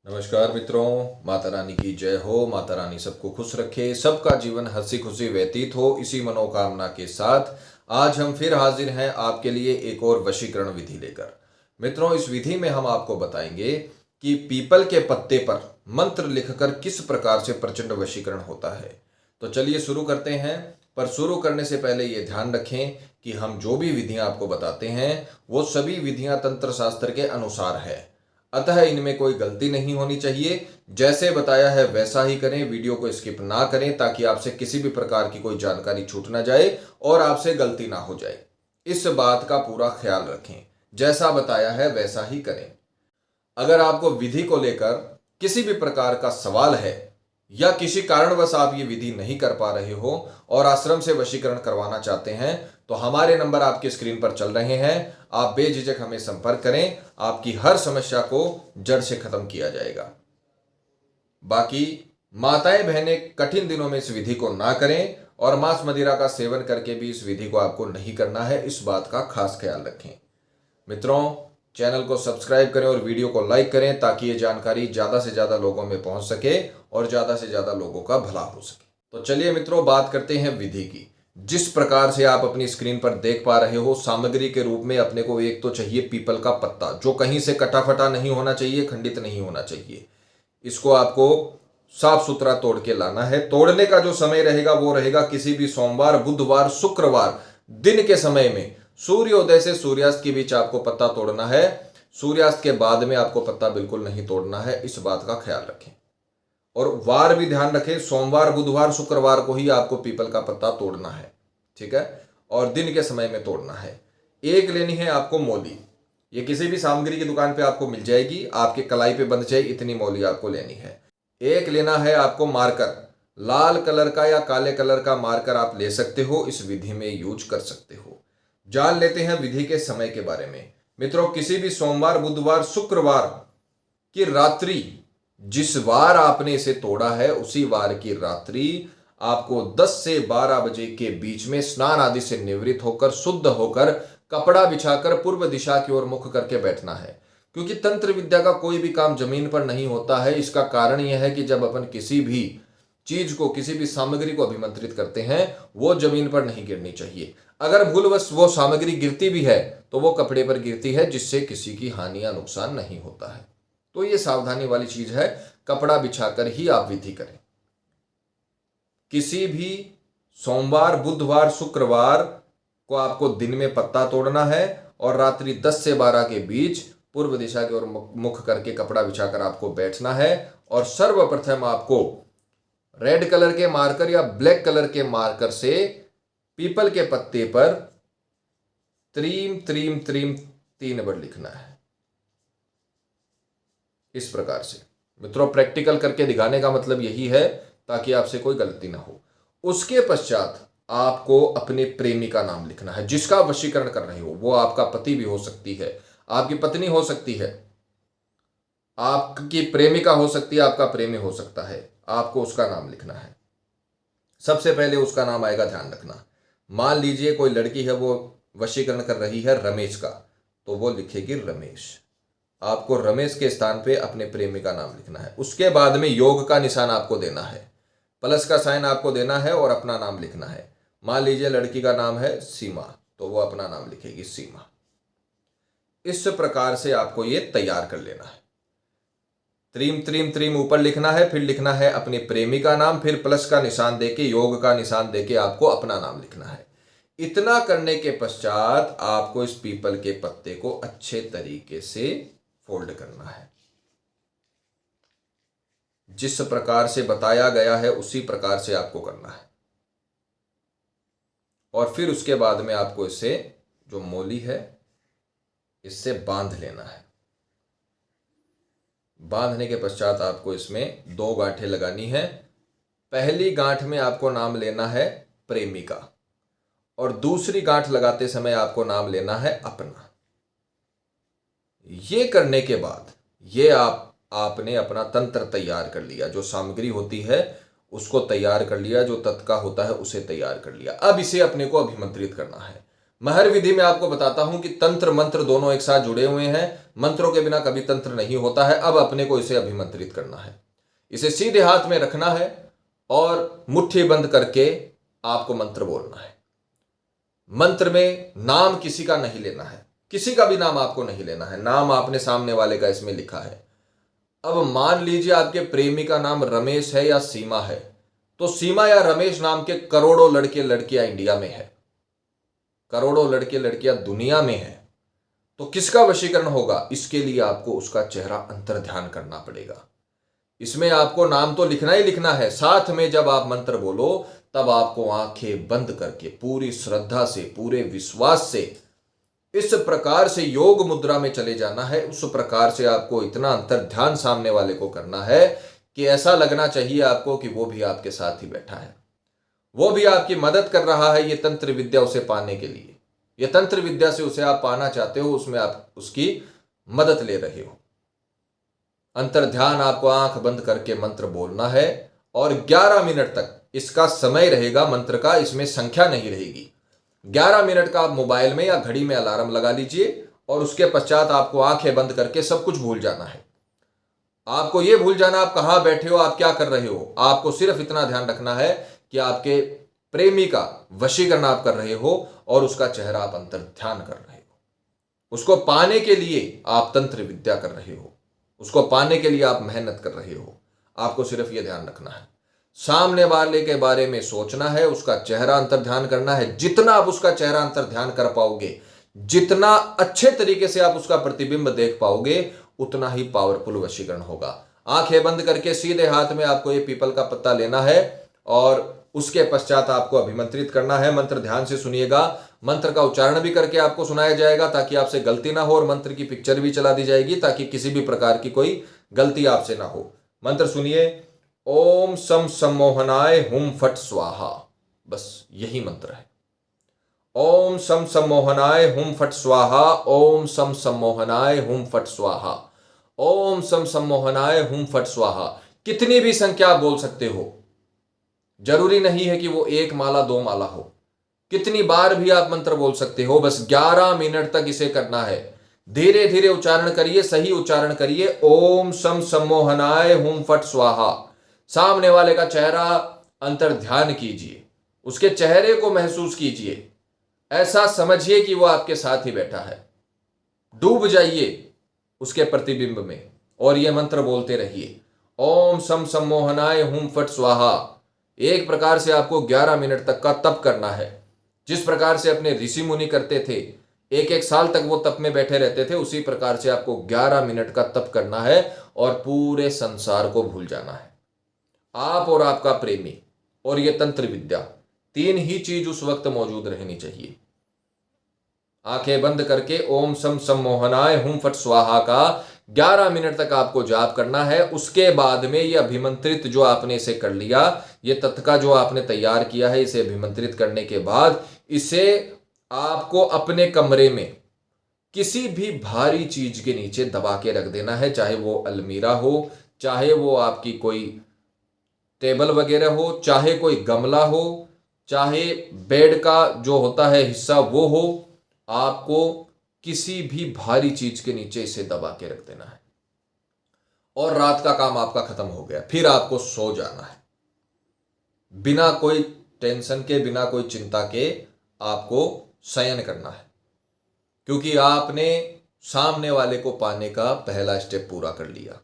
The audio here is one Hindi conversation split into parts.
नमस्कार मित्रों, माता रानी की जय हो। माता रानी सबको खुश रखे, सबका जीवन हंसी खुशी व्यतीत हो, इसी मनोकामना के साथ आज हम फिर हाजिर हैं आपके लिए एक और वशीकरण विधि लेकर। मित्रों, इस विधि में हम आपको बताएंगे कि पीपल के पत्ते पर मंत्र लिखकर किस प्रकार से प्रचंड वशीकरण होता है। तो चलिए शुरू करते हैं। पर शुरू करने से पहले ये ध्यान रखें कि हम जो भी विधियां आपको बताते हैं वो सभी विधियां तंत्र शास्त्र के अनुसार है, अतः इनमें कोई गलती नहीं होनी चाहिए। जैसे बताया है वैसा ही करें, वीडियो को स्किप ना करें ताकि आपसे किसी भी प्रकार की कोई जानकारी छूट ना जाए और आपसे गलती ना हो जाए। इस बात का पूरा ख्याल रखें, जैसा बताया है वैसा ही करें। अगर आपको विधि को लेकर किसी भी प्रकार का सवाल है या किसी कारणवश आप ये विधि नहीं कर पा रहे हो और आश्रम से वशीकरण करवाना चाहते हैं तो हमारे नंबर आपके स्क्रीन पर चल रहे हैं। आप बेझिझक हमें संपर्क करें, आपकी हर समस्या को जड़ से खत्म किया जाएगा। बाकी माताएं बहनें कठिन दिनों में इस विधि को ना करें और मांस मदिरा का सेवन करके भी इस विधि को आपको नहीं करना है, इस बात का खास ख्याल रखें। मित्रों, चैनल को सब्सक्राइब करें और वीडियो को लाइक करें ताकि ये जानकारी ज़्यादा से ज़्यादा लोगों में पहुंच सके और ज़्यादा से ज़्यादा लोगों का भला हो सके। तो चलिए मित्रों, बात करते हैं विधि की। जिस प्रकार से आप अपनी स्क्रीन पर देख पा रहे हो, सामग्री के रूप में अपने को एक तो चाहिए पीपल का पत्ता, जो कहीं से कटा फटा नहीं होना चाहिए, खंडित नहीं होना चाहिए। इसको आपको साफ सुथरा तोड़ के लाना है। तोड़ने का जो समय रहेगा वो रहेगा किसी भी सोमवार, बुधवार, शुक्रवार दिन के समय में सूर्योदय से सूर्यास्त के बीच आपको पत्ता तोड़ना है। सूर्यास्त के बाद में आपको पत्ता बिल्कुल नहीं तोड़ना है, इस बात का ख्याल रखें। और वार भी ध्यान रखें, सोमवार, बुधवार, शुक्रवार को ही आपको पीपल का पत्ता तोड़ना है, ठीक है। और दिन के समय में तोड़ना है। एक लेनी है आपको मौली, ये किसी भी सामग्री की दुकान पे आपको मिल जाएगी, आपके कलाई पे बंध जाए इतनी मौली आपको लेनी है। एक लेना है आपको मार्कर, लाल कलर का या काले कलर का मार्कर आप ले सकते हो, इस विधि में यूज कर सकते हो। जान लेते हैं विधि के समय के बारे में। मित्रों, किसी भी सोमवार, बुधवार, शुक्रवार की रात्रि, जिस वार आपने इसे तोड़ा है उसी वार की रात्रि आपको 10 से 12 बजे के बीच में स्नान आदि से निवृत्त होकर, शुद्ध होकर, कपड़ा बिछाकर पूर्व दिशा की ओर मुख करके बैठना है। क्योंकि तंत्र विद्या का कोई भी काम जमीन पर नहीं होता है। इसका कारण यह है कि जब अपन किसी भी चीज को, किसी भी सामग्री को अभिमंत्रित करते हैं वो जमीन पर नहीं गिरनी चाहिए। अगर भूलवश वो सामग्री गिरती भी है तो वो कपड़े पर गिरती है, जिससे किसी की हानि या नुकसान नहीं होता है। तो ये सावधानी वाली चीज है, कपड़ा बिछाकर ही आप विधि करें। किसी भी सोमवार, बुधवार, शुक्रवार को आपको दिन में पत्ता तोड़ना है और रात्रि 10 से 12 के बीच पूर्व दिशा की ओर मुख करके कपड़ा बिछाकर आपको बैठना है। और सर्वप्रथम आपको रेड कलर के मार्कर या ब्लैक कलर के मार्कर से पीपल के पत्ते पर त्रीम त्रीम त्रीम 3 बार लिखना है, इस प्रकार से। मित्रों, प्रैक्टिकल करके दिखाने का मतलब यही है ताकि आपसे कोई गलती ना हो। उसके पश्चात आपको अपने प्रेमी का नाम लिखना है, जिसका वशीकरण कर रहे हो। वो आपका पति भी हो सकती है, आपकी पत्नी हो सकती है, आपकी प्रेमिका हो सकती है, आपका प्रेमी हो सकता है। आपको उसका नाम लिखना है। सबसे पहले उसका नाम आएगा, ध्यान रखना। मान लीजिए कोई लड़की है, वो वशीकरण कर रही है रमेश का, तो वो लिखेगी रमेश। आपको रमेश के स्थान पे अपने प्रेमी का नाम लिखना है। उसके बाद में योग का निशान आपको देना है, प्लस का साइन आपको देना है और अपना नाम लिखना है। मान लीजिए लड़की का नाम है सीमा, तो वो अपना नाम लिखेगी सीमा। इस प्रकार से आपको ये तैयार कर लेना है। त्रीम त्रीम त्रीम ऊपर लिखना है, फिर लिखना है अपने प्रेमी का नाम, फिर प्लस का निशान देके, योग का निशान देके आपको अपना नाम लिखना है। इतना करने के पश्चात आपको इस पीपल के पत्ते को अच्छे तरीके से फोल्ड करना है। जिस प्रकार से बताया गया है उसी प्रकार से आपको करना है। और फिर उसके बाद में आपको इसे, जो मौली है, इससे बांध लेना है। बांधने के पश्चात आपको इसमें 2 गांठें लगानी है। पहली गांठ में आपको नाम लेना है प्रेमिका और दूसरी गांठ लगाते समय आपको नाम लेना है अपना। ये करने के बाद ये आपने अपना तंत्र तैयार कर लिया। जो सामग्री होती है उसको तैयार कर लिया, जो तत्का होता है उसे तैयार कर लिया। अब इसे अपने को अभिमंत्रित करना है। महर विधि में आपको बताता हूं कि तंत्र मंत्र दोनों एक साथ जुड़े हुए हैं। मंत्रों के बिना कभी तंत्र नहीं होता है। अब अपने को इसे अभिमंत्रित करना है, इसे सीधे हाथ में रखना है और मुट्ठी बंद करके आपको मंत्र बोलना है। मंत्र में नाम किसी का नहीं लेना है, किसी का भी नाम आपको नहीं लेना है, नाम आपने सामने वाले का इसमें लिखा है। अब मान लीजिए आपके प्रेमी का नाम रमेश है या सीमा है, तो सीमा या रमेश नाम के करोड़ों लड़के लड़कियां इंडिया में है, करोड़ों लड़के लड़कियां दुनिया में है। तो किसका वशीकरण होगा, इसके लिए आपको उसका चेहरा अंतर ध्यान करना पड़ेगा। इसमें आपको नाम तो लिखना ही लिखना है, साथ में जब आप मंत्र बोलो तब आपको आंखें बंद करके पूरी श्रद्धा से, पूरे विश्वास से इस प्रकार से योग मुद्रा में चले जाना है। उस प्रकार से आपको इतना अंतर ध्यान सामने वाले को करना है कि ऐसा लगना चाहिए आपको कि वो भी आपके साथ ही बैठा है, वो भी आपकी मदद कर रहा है। ये तंत्र विद्या उसे पाने के लिए, ये तंत्र विद्या से उसे आप पाना चाहते हो, उसमें आप उसकी मदद ले रहे हो। अंतर ध्यान आपको आंख बंद करके मंत्र बोलना है और 11 मिनट तक इसका समय रहेगा मंत्र का, इसमें संख्या नहीं रहेगी। 11 मिनट का आप मोबाइल में या घड़ी में अलार्म लगा लीजिए और उसके पश्चात आपको आंखें बंद करके सब कुछ भूल जाना है। आपको यह भूल जाना आप कहां बैठे हो, आप क्या कर रहे हो। आपको सिर्फ इतना ध्यान रखना है कि आपके प्रेमी का वशीकरण आप कर रहे हो और उसका चेहरा आप अंतर ध्यान कर रहे हो। उसको पाने के लिए आप तंत्र विद्या कर रहे हो, उसको पाने के लिए आप मेहनत कर रहे हो। आपको सिर्फ यह ध्यान रखना है, सामने वाले के बारे में सोचना है, उसका चेहरा अंतर ध्यान करना है। जितना आप उसका चेहरा अंतर ध्यान कर पाओगे, जितना अच्छे तरीके से आप उसका प्रतिबिंब देख पाओगे, उतना ही पावरफुल वशीकरण होगा। आंखें बंद करके सीधे हाथ में आपको ये पीपल का पत्ता लेना है और उसके पश्चात आपको अभिमंत्रित करना है। मंत्र ध्यान से सुनिएगा, मंत्र का उच्चारण भी करके आपको सुनाया जाएगा ताकि आपसे गलती ना हो, और मंत्र की पिक्चर भी चला दी जाएगी ताकि किसी भी प्रकार की कोई गलती आपसे ना हो। मंत्र सुनिए, ओम सम सम्मोहनाय हुम फट स्वाहा। बस यही मंत्र है। ओम सम सम्मोहनाय हुम फट स्वाहा, ओम सम सम्मोहनाय हुम फट स्वाहा, ओम सम सम्मोहनाय हुम फट स्वाहा। कितनी भी संख्या आप बोल सकते हो, जरूरी नहीं है कि वो 1 माला 2 माला हो, कितनी बार भी आप मंत्र बोल सकते हो। बस 11 मिनट तक इसे करना है। धीरे धीरे उच्चारण करिए, सही उच्चारण करिए। ओम सम सम्मोहनाय हुम फट स्वाहा। सामने वाले का चेहरा अंतर ध्यान कीजिए, उसके चेहरे को महसूस कीजिए, ऐसा समझिए कि वो आपके साथ ही बैठा है। डूब जाइए उसके प्रतिबिंब में और यह मंत्र बोलते रहिए, ओम सम सम्मोहनाय हुम फट स्वाहा। एक प्रकार से आपको 11 मिनट तक का तप करना है। जिस प्रकार से अपने ऋषि मुनि करते थे, 1-1 साल तक वो तप में बैठे रहते थे, उसी प्रकार से आपको 11 मिनट का तप करना है और पूरे संसार को भूल जाना है। आप और आपका प्रेमी और ये तंत्र विद्या, 3 ही चीज उस वक्त मौजूद रहनी चाहिए। आंखें बंद करके ओम सम सम्मोहनाय हुम फट स्वाहा का 11 मिनट तक आपको जाप करना है। उसके बाद में ये अभिमंत्रित जो आपने इसे कर लिया, ये तत्का जो आपने तैयार किया है, इसे अभिमंत्रित करने के बाद इसे आपको अपने कमरे में किसी भी भारी चीज के नीचे दबा के रख देना है। चाहे वो अलमीरा हो, चाहे वो आपकी कोई टेबल वगैरह हो, चाहे कोई गमला हो, चाहे बेड का जो होता है हिस्सा वो हो, आपको किसी भी भारी चीज के नीचे इसे दबा के रख देना है और रात का काम आपका खत्म हो गया। फिर आपको सो जाना है, बिना कोई टेंशन के, बिना कोई चिंता के आपको शयन करना है, क्योंकि आपने सामने वाले को पाने का पहला स्टेप पूरा कर लिया।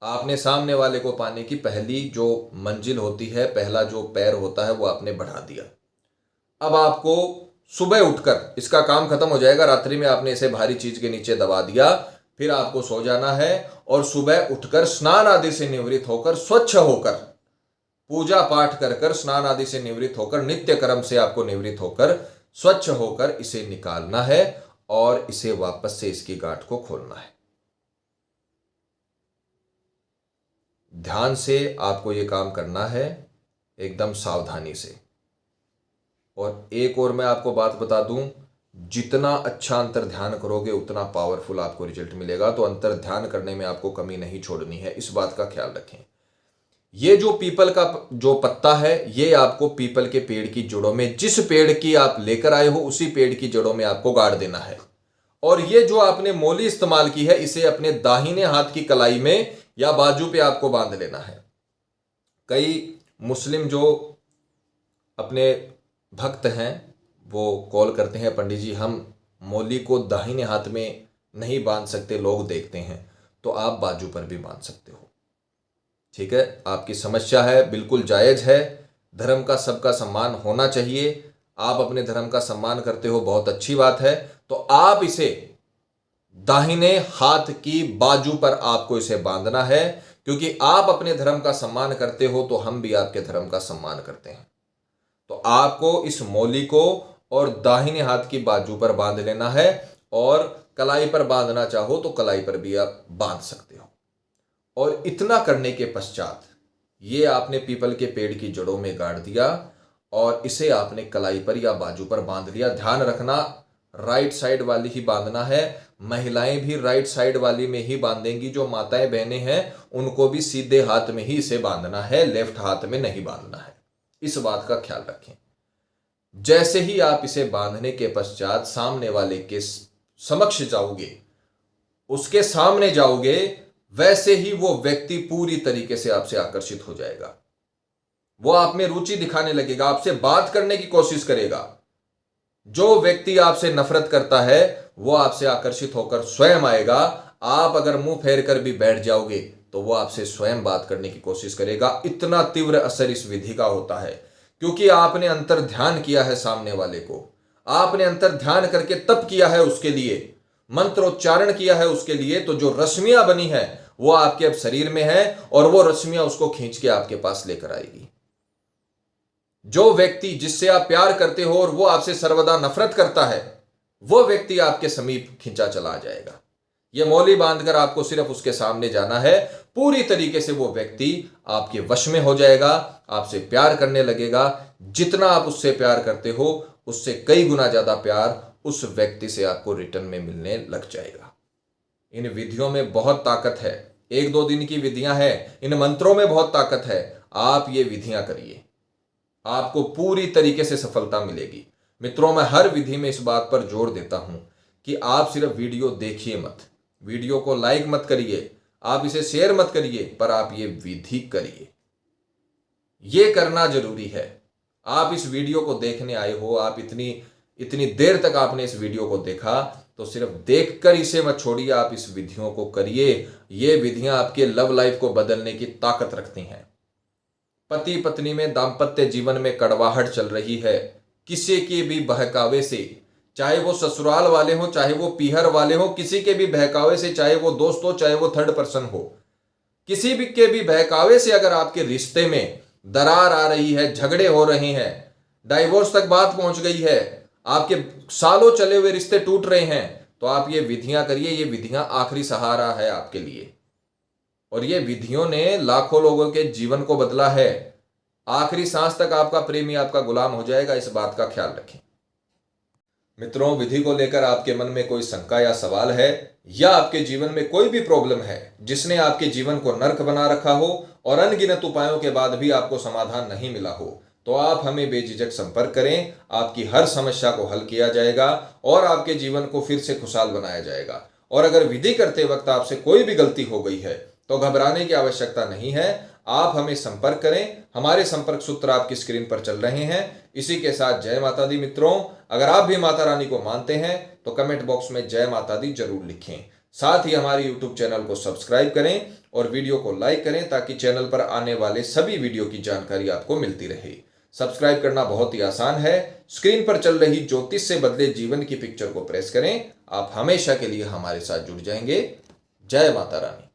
आपने सामने वाले को पाने की पहली जो मंजिल होती है, पहला जो पैर होता है, वो आपने बढ़ा दिया। अब आपको सुबह उठकर, इसका काम खत्म हो जाएगा, रात्रि में आपने इसे भारी चीज के नीचे दबा दिया, फिर आपको सो जाना है और सुबह उठकर स्नान आदि से निवृत्त होकर, स्वच्छ होकर, पूजा पाठ कर कर, स्नान आदि से निवृत्त होकर, नित्य कर्म से आपको निवृत्त होकर, स्वच्छ होकर इसे निकालना है और इसे वापस से इसकी गांठ को खोलना है। ध्यान से आपको यह काम करना है, एकदम सावधानी से। और एक और मैं आपको बात बता दूं, जितना अच्छा अंतर ध्यान करोगे उतना पावरफुल आपको रिजल्ट मिलेगा। तो अंतर ध्यान करने में आपको कमी नहीं छोड़नी है, इस बात का ख्याल रखें। ये जो पीपल का जो पत्ता है, ये आपको पीपल के पेड़ की जड़ों में, जिस पेड़ की आप लेकर आए हो उसी पेड़ की जड़ों में आपको गाड़ देना है और ये जो आपने मोली इस्तेमाल की है इसे अपने दाहिने हाथ की कलाई में या बाजू पे आपको बांध लेना है। कई मुस्लिम जो अपने भक्त हैं वो कॉल करते हैं, पंडित जी हम मोली को दाहिने हाथ में नहीं बांध सकते, लोग देखते हैं। तो आप बाजू पर भी बांध सकते हो। ठीक है, आपकी समस्या है, बिल्कुल जायज़ है। धर्म का सबका सम्मान होना चाहिए। आप अपने धर्म का सम्मान करते हो, बहुत अच्छी बात है। तो आप इसे दाहिने हाथ की बाजू पर आपको इसे बांधना है, क्योंकि आप अपने धर्म का सम्मान करते हो तो हम भी आपके धर्म का सम्मान करते हैं। तो आपको इस मौली को और दाहिने हाथ की बाजू पर बांध लेना है, और कलाई पर बांधना चाहो तो कलाई पर भी आप बांध सकते हो। और इतना करने के पश्चात ये आपने पीपल के पेड़ की जड़ों में गाड़ दिया और इसे आपने कलाई पर या बाजू पर बांध लिया। ध्यान रखना, राइट साइड वाली ही बांधना है। महिलाएं भी राइट साइड वाली में ही बांधेंगी। जो माताएं बहनें हैं उनको भी सीधे हाथ में ही इसे बांधना है, लेफ्ट हाथ में नहीं बांधना है। इस बात का ख्याल रखें। जैसे ही आप इसे बांधने के पश्चात सामने वाले के समक्ष जाओगे, उसके सामने जाओगे, वैसे ही वो व्यक्ति पूरी तरीके से आपसे आकर्षित हो जाएगा। वो आप में रुचि दिखाने लगेगा, आपसे बात करने की कोशिश करेगा। जो व्यक्ति आपसे नफरत करता है वो आपसे आकर्षित होकर स्वयं आएगा। आप अगर मुंह फेर कर भी बैठ जाओगे तो वो आपसे स्वयं बात करने की कोशिश करेगा। इतना तीव्र असर इस विधि का होता है, क्योंकि आपने अंतर ध्यान किया है सामने वाले को। आपने अंतर ध्यान करके तप किया है उसके लिए, मंत्रोच्चारण किया है उसके लिए। तो जो रश्मियां बनी है वो आपके अब शरीर में है और वो रश्मियां उसको खींच के आपके पास लेकर आएगी। जो व्यक्ति जिससे आप प्यार करते हो और वो आपसे सर्वदा नफरत करता है, वो व्यक्ति आपके समीप खींचा चला जाएगा। ये मौली बांधकर आपको सिर्फ उसके सामने जाना है। पूरी तरीके से वो व्यक्ति आपके वश में हो जाएगा, आपसे प्यार करने लगेगा। जितना आप उससे प्यार करते हो उससे कई गुना ज्यादा प्यार उस व्यक्ति से आपको रिटर्न में मिलने लग जाएगा। इन विधियों में बहुत ताकत है। 1-2 दिन की विधियां हैं, इन मंत्रों में बहुत ताकत है। आप ये विधियां करिए, आपको पूरी तरीके से सफलता मिलेगी। मित्रों, मैं हर विधि में इस बात पर जोर देता हूं कि आप सिर्फ वीडियो देखिए मत, वीडियो को लाइक मत करिए, आप इसे शेयर मत करिए, पर आप ये विधि करिए। ये करना जरूरी है। आप इस वीडियो को देखने आए हो, आप इतनी देर तक आपने इस वीडियो को देखा, तो सिर्फ देखकर इसे मत छोड़िए, आप इस विधियों को करिए। ये विधियां आपके लव लाइफ को बदलने की ताकत रखती हैं। पति पत्नी में दाम्पत्य जीवन में कड़वाहट चल रही है, किसी के भी बहकावे से, चाहे वो ससुराल वाले हो, चाहे वो पीहर वाले हो, किसी के भी बहकावे से, चाहे वो दोस्त हो, चाहे वो थर्ड पर्सन हो, किसी भी के भी बहकावे से अगर आपके रिश्ते में दरार आ रही है, झगड़े हो रहे हैं, डाइवोर्स तक बात पहुंच गई है, आपके सालों चले हुए रिश्ते टूट रहे हैं, तो आप ये विधियां करिए। ये विधियां आखिरी सहारा है आपके लिए, और ये विधियों ने लाखों लोगों के जीवन को बदला है। आखिरी सांस तक आपका प्रेमी आपका गुलाम हो जाएगा, इस बात का ख्याल रखें। मित्रों, विधि को लेकर आपके मन में कोई शंका या सवाल है, या आपके जीवन में कोई भी प्रॉब्लम है जिसने आपके जीवन को नर्क बना रखा हो और अनगिनत उपायों के बाद भी आपको समाधान नहीं मिला हो, तो आप हमें बेझिझक संपर्क करें। आपकी हर समस्या को हल किया जाएगा और आपके जीवन को फिर से खुशहाल बनाया जाएगा। और अगर विधि करते वक्त आपसे कोई भी गलती हो गई है तो घबराने की आवश्यकता नहीं है। आप हमें संपर्क करें, हमारे संपर्क सूत्र आपकी स्क्रीन पर चल रहे हैं। इसी के साथ जय माता दी। मित्रों, अगर आप भी माता रानी को मानते हैं तो कमेंट बॉक्स में जय माता दी जरूर लिखें। साथ ही हमारे यूट्यूब चैनल को सब्सक्राइब करें और वीडियो को लाइक करें, ताकि चैनल पर आने वाले सभी वीडियो की जानकारी आपको मिलती रहे। सब्सक्राइब करना बहुत ही आसान है। स्क्रीन पर चल रही ज्योतिष से बदले जीवन की पिक्चर को प्रेस करें। आप हमेशा के लिए हमारे साथ जुड़ जाएंगे। जय माता रानी।